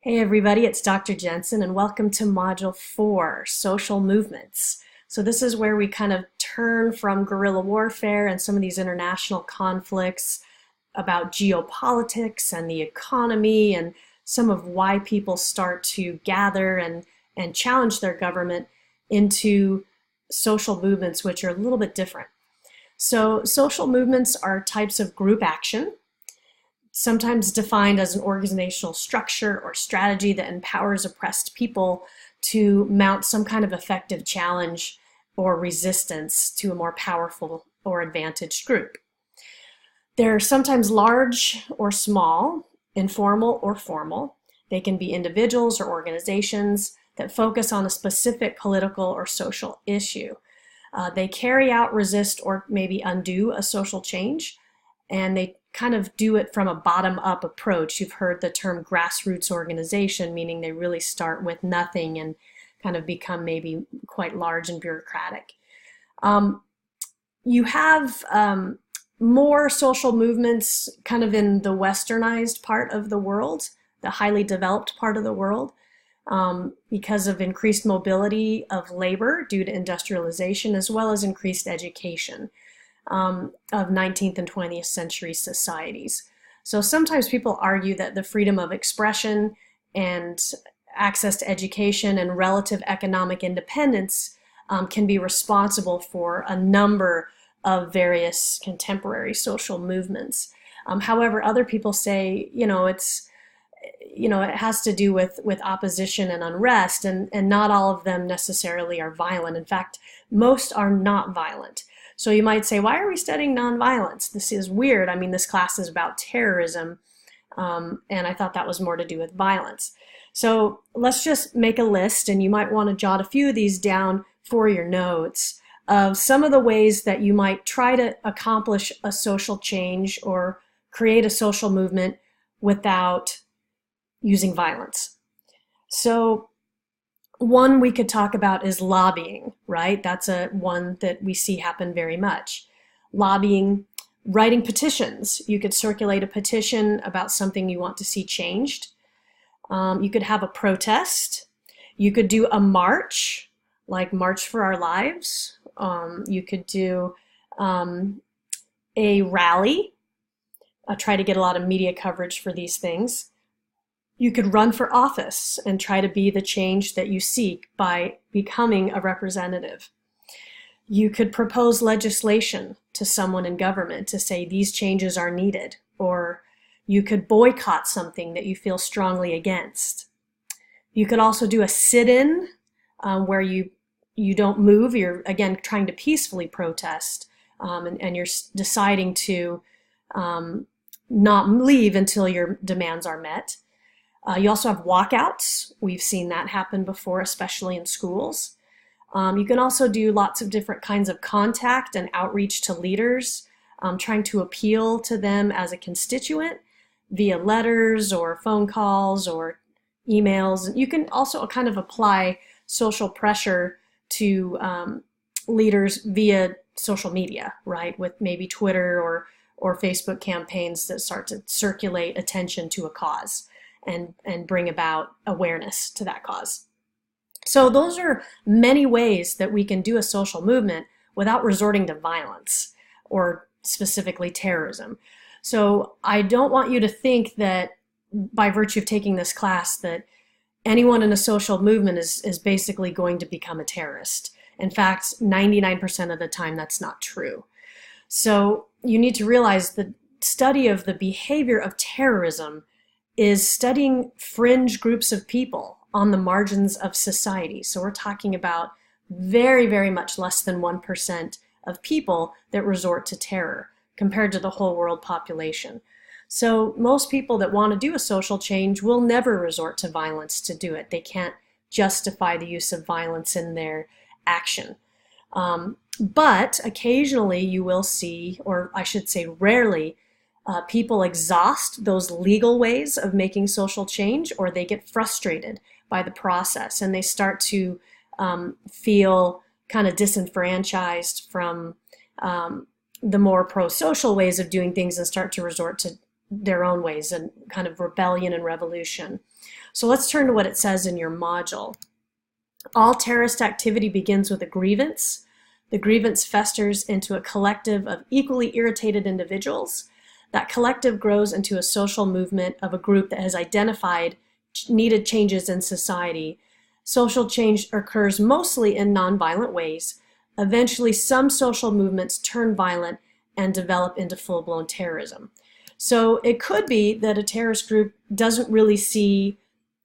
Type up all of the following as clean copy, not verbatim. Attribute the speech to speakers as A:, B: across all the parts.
A: Hey everybody, it's Dr. Jensen and welcome to Module 4, Social Movements. So this is where we kind of turn from guerrilla warfare and some of these international conflicts about geopolitics and the economy and some of why people start to gather and challenge their government into social movements which are a little bit different. So social movements are types of group action, sometimes defined as an organizational structure or strategy that empowers oppressed people to mount some kind of effective challenge or resistance to a more powerful or advantaged group. They're sometimes large or small, informal or formal. They can be individuals or organizations that focus on a specific political or social issue. They carry out, resist, or maybe undo a social change, and they kind of do it from a bottom-up approach. You've heard the term grassroots organization, meaning they really start with nothing and kind of become maybe quite large and bureaucratic. You have more social movements kind of in the westernized part of the world, the highly developed part of the world, because of increased mobility of labor due to industrialization, as well as increased education of 19th and 20th century societies. So sometimes people argue that the freedom of expression and access to education and relative economic independence can be responsible for a number of various contemporary social movements. However, other people say, it has to do with opposition and unrest, and not all of them necessarily are violent. In fact, most are not violent. So you might say, why are we studying nonviolence? This is weird. I mean, this class is about terrorism, and I thought that was more to do with violence. So let's just make a list, and you might want to jot a few of these down for your notes of some of the ways that you might try to accomplish a social change or create a social movement without using violence. So one we could talk about is lobbying, right? That's one that we see happen very much. Lobbying, writing petitions. You could circulate a petition about something you want to see changed. You could have a protest. You could do a march, like March for Our Lives. You could do a rally. Try to get a lot of media coverage for these things. You could run for office and try to be the change that you seek by becoming a representative. You could propose legislation to someone in government to say these changes are needed, or you could boycott something that you feel strongly against. You could also do a sit-in where you don't move. You're, again, trying to peacefully protest, and you're deciding to not leave until your demands are met. You also have walkouts. We've seen that happen before, especially in schools. You can also do lots of different kinds of contact and outreach to leaders, trying to appeal to them as a constituent via letters or phone calls or emails. You can also kind of apply social pressure to leaders via social media, right? With maybe Twitter or Facebook campaigns that start to circulate attention to a cause and bring about awareness to that cause. So those are many ways that we can do a social movement without resorting to violence or specifically terrorism. So I don't want you to think that by virtue of taking this class that anyone in a social movement is basically going to become a terrorist. In fact, 99% of the time that's not true. So you need to realize the study of the behavior of terrorism is studying fringe groups of people on the margins of society. So we're talking about very, very much less than 1% of people that resort to terror compared to the whole world population. So most people that want to do a social change will never resort to violence to do it. They can't justify the use of violence in their action. But occasionally you will see, or I should say rarely, people exhaust those legal ways of making social change, or they get frustrated by the process and they start to feel kind of disenfranchised from the more pro-social ways of doing things and start to resort to their own ways, and kind of rebellion and revolution. So let's turn to what it says in your module. All terrorist activity begins with a grievance. The grievance festers into a collective of equally irritated individuals. That collective grows into a social movement of a group that has identified needed changes in society. Social change occurs mostly in nonviolent ways. Eventually, some social movements turn violent and develop into full-blown terrorism. So it could be that a terrorist group doesn't really see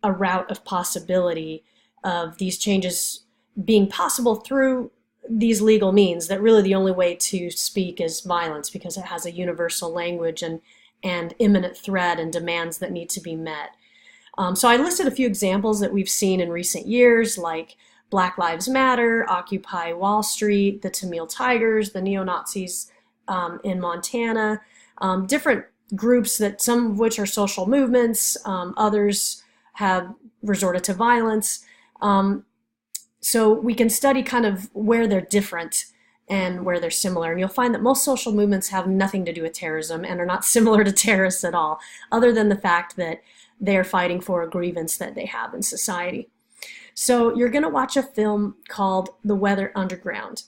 A: a route of possibility of these changes being possible through these legal means, that really the only way to speak is violence because it has a universal language and imminent threat and demands that need to be met. So I listed a few examples that we've seen in recent years, like Black Lives Matter, Occupy Wall Street, the Tamil Tigers, the neo-Nazis in Montana, different groups that some of which are social movements, others have resorted to violence. So we can study kind of where they're different and where they're similar. And you'll find that most social movements have nothing to do with terrorism and are not similar to terrorists at all, other than the fact that they're fighting for a grievance that they have in society. So you're going to watch a film called The Weather Underground.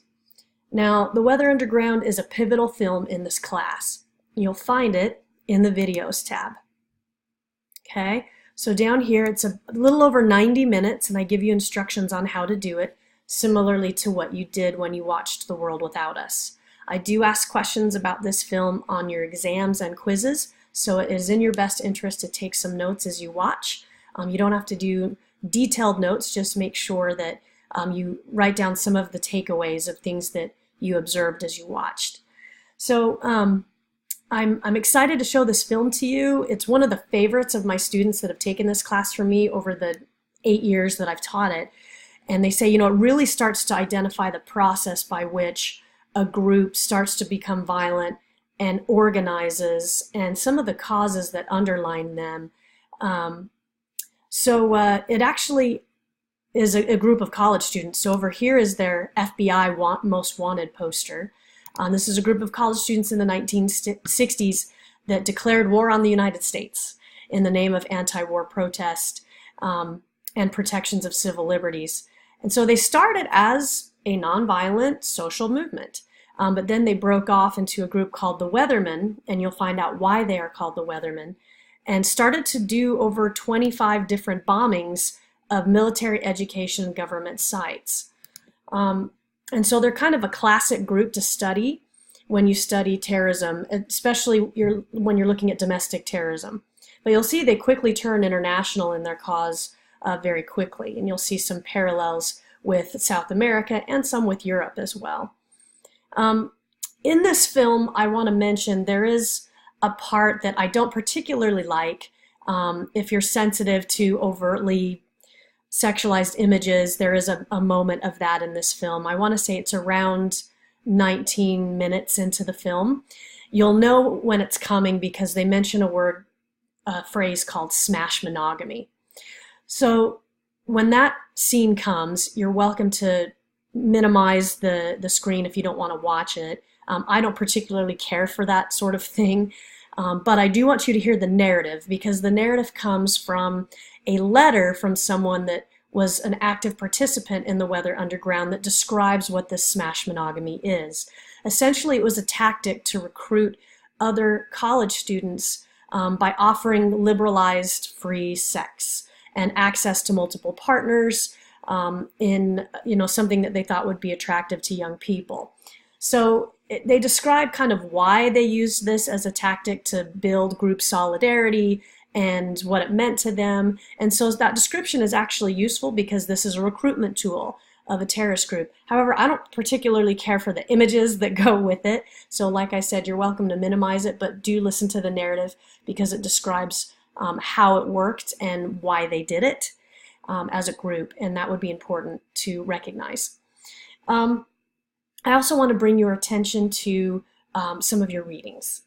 A: Now, The Weather Underground is a pivotal film in this class. You'll find it in the Videos tab. Okay? So down here, it's a little over 90 minutes, and I give you instructions on how to do it, similarly to what you did when you watched The World Without Us. I do ask questions about this film on your exams and quizzes, so it is in your best interest to take some notes as you watch. You don't have to do detailed notes, just make sure that you write down some of the takeaways of things that you observed as you watched. So I'm excited to show this film to you. It's one of the favorites of my students that have taken this class from me over the 8 years that I've taught it. And they say, you know, it really starts to identify the process by which a group starts to become violent and organizes, and some of the causes that underline them. It actually is a group of college students. So over here is their FBI Most Wanted poster. This is a group of college students in the 1960s that declared war on the United States in the name of anti-war protest and protections of civil liberties. And so they started as a nonviolent social movement, but then they broke off into a group called the Weathermen, and you'll find out why they are called the Weathermen, and started to do over 25 different bombings of military education and government sites. And so they're kind of a classic group to study when you study terrorism, especially when you're looking at domestic terrorism. But you'll see they quickly turn international in their cause very quickly, and you'll see some parallels with South America and some with Europe as well. In this film, I want to mention there is a part that I don't particularly like. If you're sensitive to overtly sexualized images, there is a moment of that in this film. I want to say it's around 19 minutes into the film. You'll know when it's coming because they mention a phrase called smash monogamy. So when that scene comes, you're welcome to minimize the screen if you don't want to watch it. I don't particularly care for that sort of thing, but I do want you to hear the narrative, because the narrative comes from a letter from someone that was an active participant in the Weather Underground that describes what this smash monogamy is. Essentially, it was a tactic to recruit other college students by offering liberalized free sex and access to multiple partners in something that they thought would be attractive to young people. So they describe kind of why they used this as a tactic to build group solidarity and what it meant to them. And so that description is actually useful because this is a recruitment tool of a terrorist group. However, I don't particularly care for the images that go with it. So like I said, you're welcome to minimize it, but do listen to the narrative because it describes how it worked and why they did it as a group, and that would be important to recognize. I also want to bring your attention to some of your readings.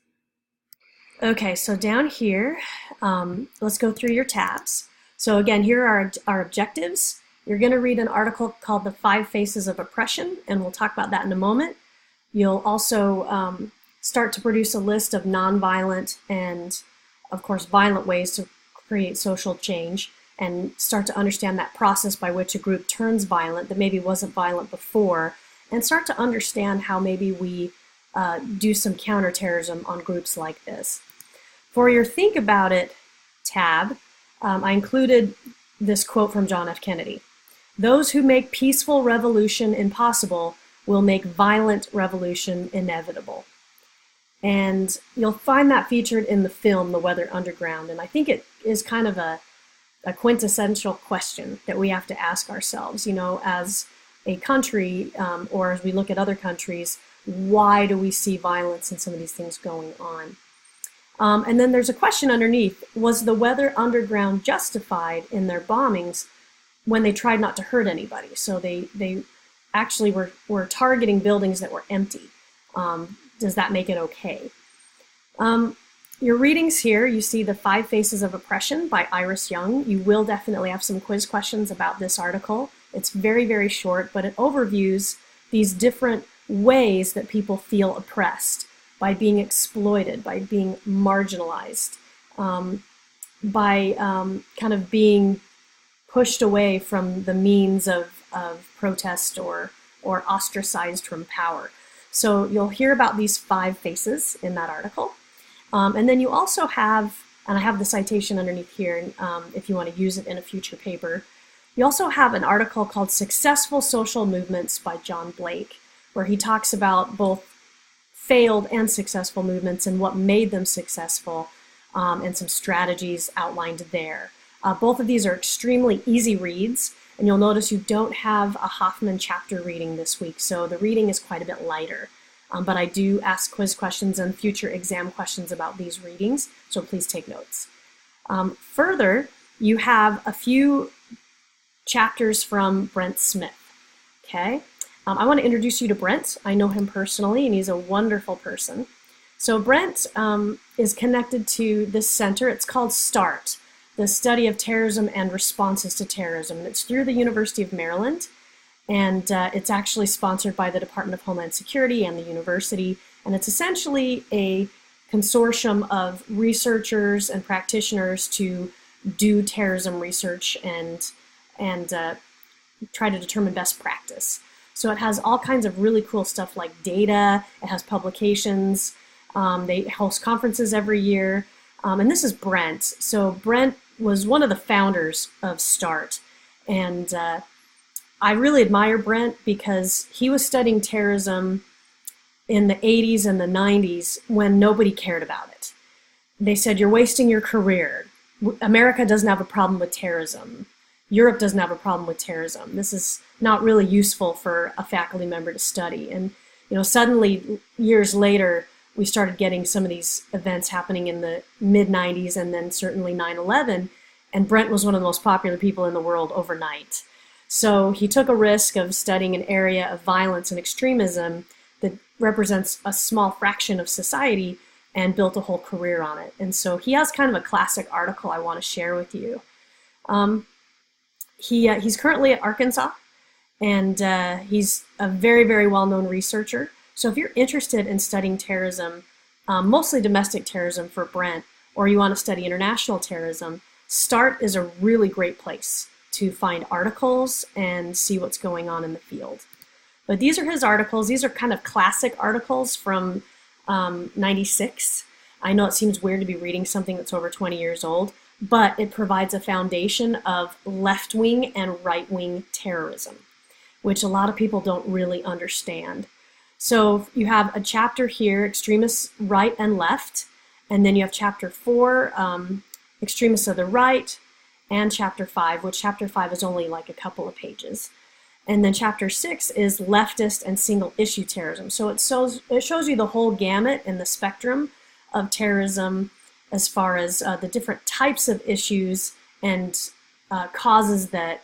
A: Okay, so down here, let's go through your tabs. So again, here are our objectives. You're going to read an article called The 5 Faces of Oppression, and we'll talk about that in a moment. You'll also start to produce a list of nonviolent and of course, violent ways to create social change and start to understand that process by which a group turns violent that maybe wasn't violent before, and start to understand how maybe we do some counterterrorism on groups like this. For your Think About It tab, I included this quote from John F. Kennedy. "Those who make peaceful revolution impossible will make violent revolution inevitable." And you'll find that featured in the film, The Weather Underground. And I think it is kind of a quintessential question that we have to ask ourselves, as a country, or as we look at other countries, why do we see violence and some of these things going on? And then there's a question underneath: was the Weather Underground justified in their bombings when they tried not to hurt anybody? So they actually were targeting buildings that were empty. Does that make it okay? Your readings here, you see The 5 Faces of Oppression by Iris Young. You will definitely have some quiz questions about this article. It's very, very short, but it overviews these different ways that people feel oppressed, by being exploited, by being marginalized, by kind of being pushed away from the means of protest or ostracized from power. So you'll hear about these 5 faces in that article. And then you also have, and I have the citation underneath here if you want to use it in a future paper, you also have an article called Successful Social Movements by John Blake, where he talks about both failed and successful movements and what made them successful, and some strategies outlined there. Both of these are extremely easy reads, and you'll notice you don't have a Hoffman chapter reading this week, so the reading is quite a bit lighter. But I do ask quiz questions and future exam questions about these readings, so please take notes. Further, you have a few chapters from Brent Smith, okay? I want to introduce you to Brent. I know him personally, and he's a wonderful person. So Brent is connected to this center. It's called START, the Study of Terrorism and Responses to Terrorism, and it's through the University of Maryland, and it's actually sponsored by the Department of Homeland Security and the university, and it's essentially a consortium of researchers and practitioners to do terrorism research and try to determine best practice. So it has all kinds of really cool stuff like data, it has publications, they host conferences every year, and this is Brent. So Brent was one of the founders of START, and I really admire Brent because he was studying terrorism in the 80s and the 90s when nobody cared about it. They said, "You're wasting your career. America doesn't have a problem with terrorism. Europe doesn't have a problem with terrorism. This is not really useful for a faculty member to study." And suddenly, years later, we started getting some of these events happening in the mid-90s and then certainly 9/11, and Brent was one of the most popular people in the world overnight. So he took a risk of studying an area of violence and extremism that represents a small fraction of society and built a whole career on it. And so he has kind of a classic article I want to share with you. He's currently at Arkansas, and he's a very, very well-known researcher. So if you're interested in studying terrorism, mostly domestic terrorism for Brent, or you want to study international terrorism, START is a really great place to find articles and see what's going on in the field. But these are his articles. These are kind of classic articles from 96. I know it seems weird to be reading something that's over 20 years old, but it provides a foundation of left-wing and right-wing terrorism, which a lot of people don't really understand. So you have a chapter here, extremists right and left, and then you have chapter 4, extremists of the right, and chapter 5, which chapter 5 is only like a couple of pages. And then chapter 6 is leftist and single issue terrorism. So it shows you the whole gamut and the spectrum of terrorism as far as the different types of issues and causes that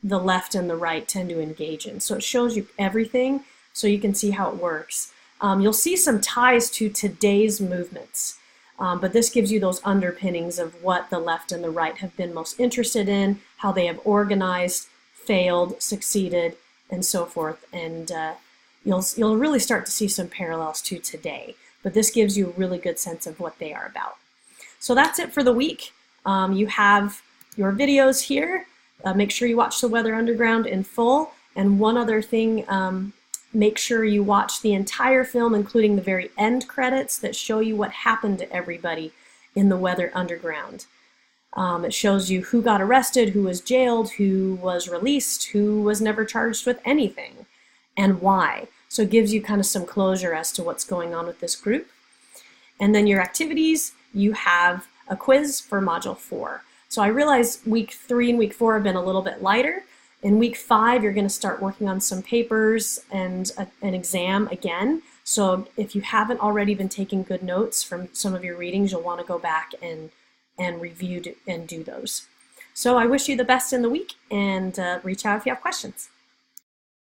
A: the left and the right tend to engage in. So it shows you everything so you can see how it works. You'll see some ties to today's movements. But this gives you those underpinnings of what the left and the right have been most interested in, how they have organized, failed, succeeded, and so forth. And you'll really start to see some parallels to today. But this gives you a really good sense of what they are about. So that's it for the week. You have your videos here. Make sure you watch the Weather Underground in full. And one other thing, make sure you watch the entire film, including the very end credits that show you what happened to everybody in the Weather Underground. It shows you who got arrested, who was jailed, who was released, who was never charged with anything, and why. So it gives you kind of some closure as to what's going on with this group. And then your activities, you have a quiz for Module 4. So I realize week 3 and week 4 have been a little bit lighter. In week 5, you're going to start working on some papers and an exam again. So if you haven't already been taking good notes from some of your readings, you'll want to go back and review and do those. So I wish you the best in the week, and reach out if you have questions.